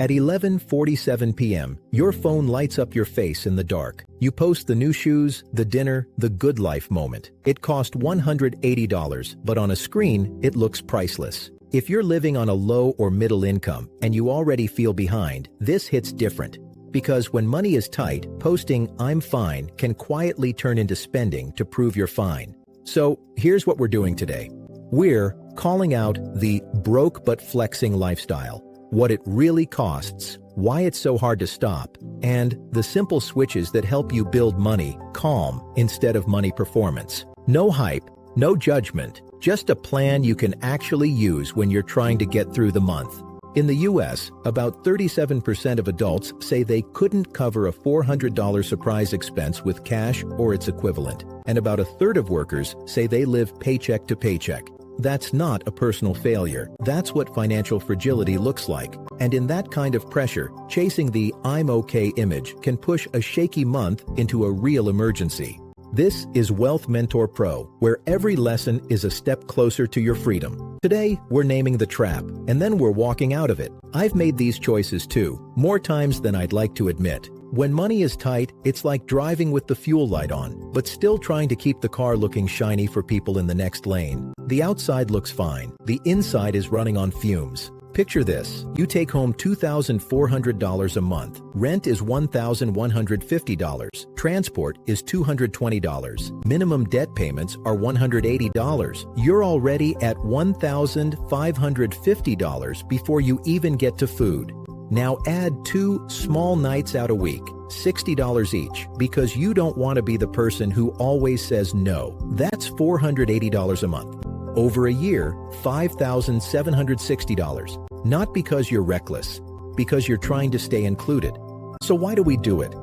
At 11:47 p.m., your phone lights up your face in the dark. You post the new shoes, the dinner, the good life moment. It cost $180, but on a screen, it looks priceless. If you're living on a low or middle income and you already feel behind, this hits different. Because when money is tight, posting "I'm fine" can quietly turn into spending to prove you're fine. So here's what we're doing today. We're calling out the broke but flexing lifestyle, what it really costs, why it's so hard to stop, and the simple switches that help you build money calm instead of money performance. No hype, no judgment, just a plan you can actually use when you're trying to get through the month. In the US, about 37% of adults say they couldn't cover a $400 surprise expense with cash or its equivalent, and about a third of workers say they live paycheck to paycheck. That's not a personal failure. That's what financial fragility looks like. And in that kind of pressure, chasing the "I'm okay" image can push a shaky month into a real emergency. This is Wealth Mentor Pro, where every lesson is a step closer to your freedom. Today, we're naming the trap, and then we're walking out of it. I've made these choices too, more times than I'd like to admit. When money is tight, it's like driving with the fuel light on, but still trying to keep the car looking shiny for people in the next lane. The outside looks fine, the inside is running on fumes. Picture this: you take home $2,400 a month, rent is $1,150, transport is $220, minimum debt payments are $180. You're already at $1,550 before you even get to food. Now add 2 small nights out a week, $60 each, because you don't want to be the person who always says no. That's $480 a month. Over a year, $5,760. Not because you're reckless, because you're trying to stay included. So why do we do it?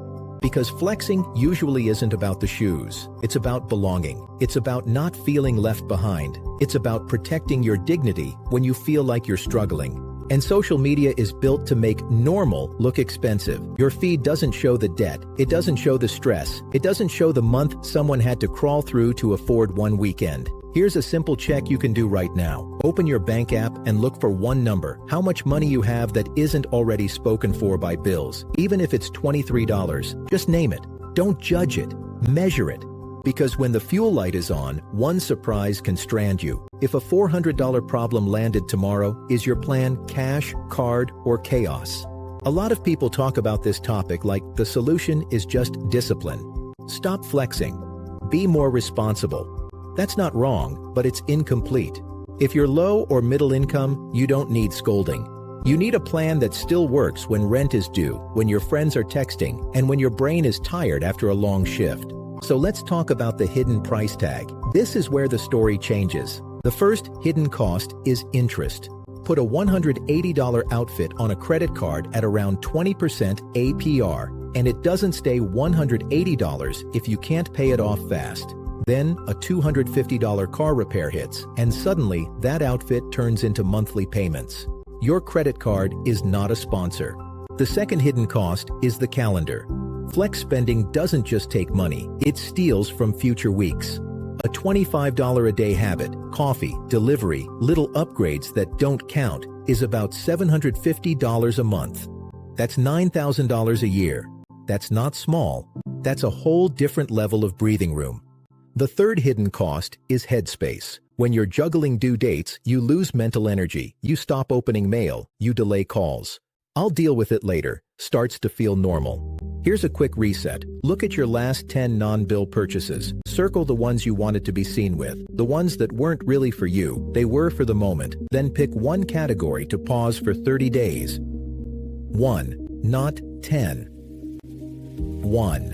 Because flexing usually isn't about the shoes. It's about belonging. It's about not feeling left behind. It's about protecting your dignity when you feel like you're struggling. And social media is built to make normal look expensive. Your feed doesn't show the debt. It doesn't show the stress. It doesn't show the month someone had to crawl through to afford one weekend. Here's a simple check you can do right now. Open your bank app and look for one number: how much money you have that isn't already spoken for by bills. Even if it's $23, just name it. Don't judge it. Measure it. Because when the fuel light is on, one surprise can strand you. If a $400 problem landed tomorrow, is your plan cash, card, or chaos? A lot of people talk about this topic like the solution is just discipline. Stop flexing. Be more responsible. That's not wrong, but it's incomplete. If you're low or middle income, you don't need scolding. You need a plan that still works when rent is due, when your friends are texting, and when your brain is tired after a long shift. So let's talk about the hidden price tag. This is where the story changes. The first hidden cost is interest. Put a $180 outfit on a credit card at around 20% APR, and it doesn't stay $180 if you can't pay it off fast. Then a $250 car repair hits, and suddenly that outfit turns into monthly payments. Your credit card is not a sponsor. The second hidden cost is the calendar. Flex spending doesn't just take money, it steals from future weeks. A $25 a day habit, coffee, delivery, little upgrades that don't count, is about $750 a month. That's $9,000 a year. That's not small. That's a whole different level of breathing room. The third hidden cost is headspace. When you're juggling due dates, you lose mental energy, you stop opening mail, you delay calls. "I'll deal with it later" starts to feel normal. Here's a quick reset. Look at your last 10 non-bill purchases. Circle the ones you wanted to be seen with, the ones that weren't really for you, they were for the moment. Then pick one category to pause for 30 days. 1, not 10. 1.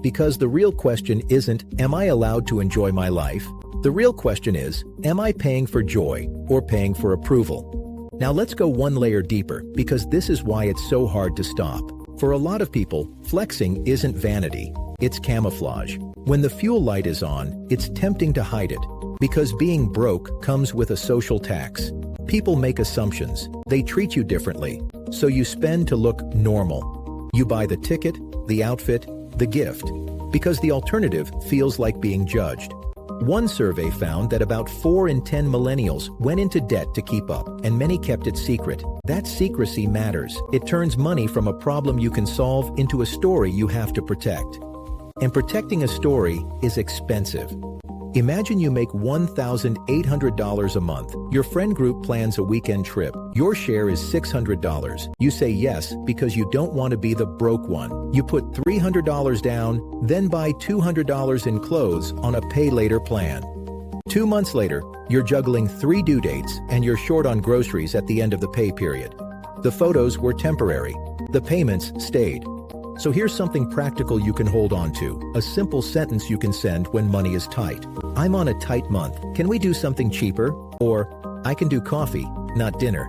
Because the real question isn't, am I allowed to enjoy my life? The real question is, am I paying for joy or paying for approval? Now let's go one layer deeper, because this is why it's so hard to stop. For a lot of people, flexing isn't vanity, it's camouflage. When the fuel light is on, it's tempting to hide it, because being broke comes with a social tax. People make assumptions, they treat you differently, so you spend to look normal. You buy the ticket, the outfit, the gift, because the alternative feels like being judged. One survey found that about 4 in 10 millennials went into debt to keep up, and many kept it secret. That secrecy matters. It turns money from a problem you can solve into a story you have to protect. And protecting a story is expensive. Imagine you make $1,800 a month. Your friend group plans a weekend trip. Your share is $600. You say yes because you don't want to be the broke one. You put $300 down, then buy $200 in clothes on a pay-later plan. 2 months later, you're juggling 3 due dates and you're short on groceries at the end of the pay period. The photos were temporary. The payments stayed. So here's something practical you can hold on to. A simple sentence you can send when money is tight. I'm on a tight month. Can we do something cheaper? Or, I can do coffee, not dinner.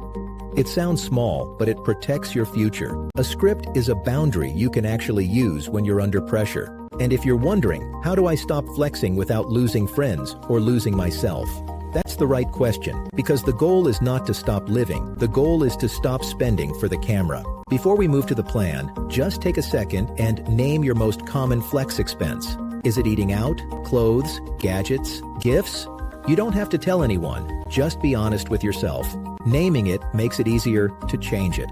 It sounds small, but it protects your future. A script is a boundary you can actually use when you're under pressure. And if you're wondering, how do I stop flexing without losing friends or losing myself? That's the right question, because the goal is not to stop living. The goal is to stop spending for the camera. Before we move to the plan, just take a second and name your most common flex expense. Is it eating out, clothes, gadgets, gifts? You don't have to tell anyone. Just be honest with yourself. Naming it makes it easier to change it.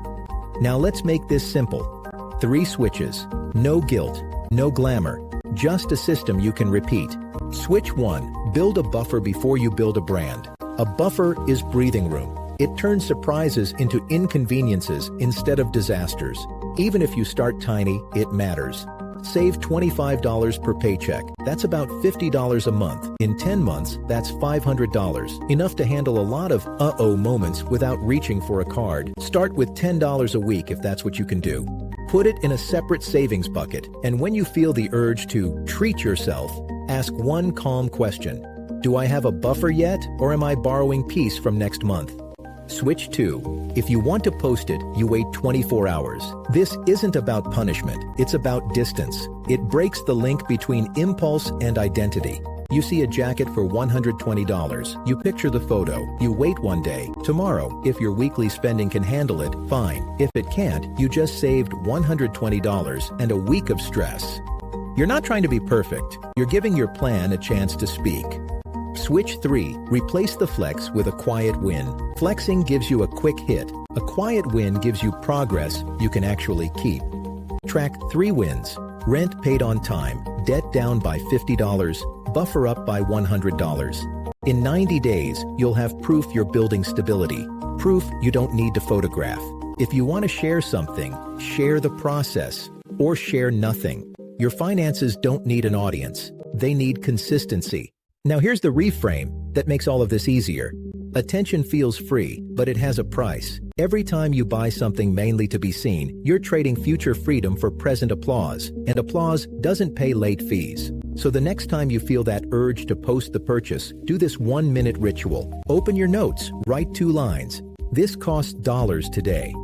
Now let's make this simple. 3 switches. No guilt, no glamour, just a system you can repeat. Switch 1. Build a buffer before you build a brand. A buffer is breathing room. It turns surprises into inconveniences instead of disasters. Even if you start tiny, it matters. Save $25 per paycheck. That's about $50 a month. In 10 months, that's $500. Enough to handle a lot of uh-oh moments without reaching for a card. Start with $10 a week if that's what you can do. Put it in a separate savings bucket, and when you feel the urge to treat yourself, ask one calm question. Do I have a buffer yet, or am I borrowing peace from next month? Switch 2. If you want to post it, you wait 24 hours. This isn't about punishment, it's about distance. It breaks the link between impulse and identity. You see a jacket for $120. You picture the photo. You wait one day. Tomorrow, if your weekly spending can handle it, fine. If it can't, you just saved $120 and a week of stress. You're not trying to be perfect. You're giving your plan a chance to speak. Switch 3. Replace the flex with a quiet win. Flexing gives you a quick hit. A quiet win gives you progress you can actually keep. Track 3 wins. Rent paid on time. Debt down by $50. Buffer up by $100. In 90 days, you'll have proof you're building stability. Proof you don't need to photograph. If you want to share something, share the process, or share nothing. Your finances don't need an audience. They need consistency. Now here's the reframe that makes all of this easier. Attention feels free, but it has a price. Every time you buy something mainly to be seen, you're trading future freedom for present applause, and applause doesn't pay late fees. So the next time you feel that urge to post the purchase, do this 1-minute ritual. Open your notes, write 2 lines. This costs dollars today.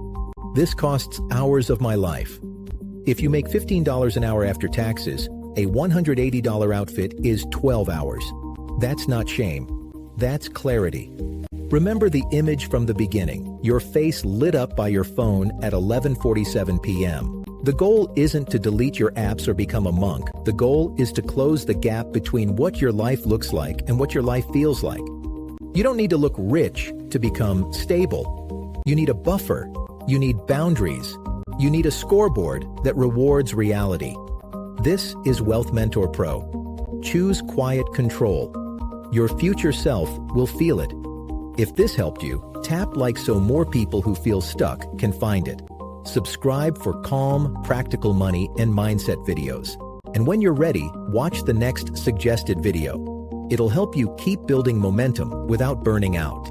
This costs hours of my life. If you make $15 an hour after taxes, a $180 outfit is 12 hours. That's not shame. That's clarity. Remember the image from the beginning, your face lit up by your phone at 11:47 p.m. The goal isn't to delete your apps or become a monk. The goal is to close the gap between what your life looks like and what your life feels like. You don't need to look rich to become stable. You need a buffer. You need boundaries. You need a scoreboard that rewards reality. This is Wealth Mentor Pro. Choose quiet control. Your future self will feel it. If this helped you, tap like so more people who feel stuck can find it. Subscribe for calm, practical money and mindset videos. And when you're ready, watch the next suggested video. It'll help you keep building momentum without burning out.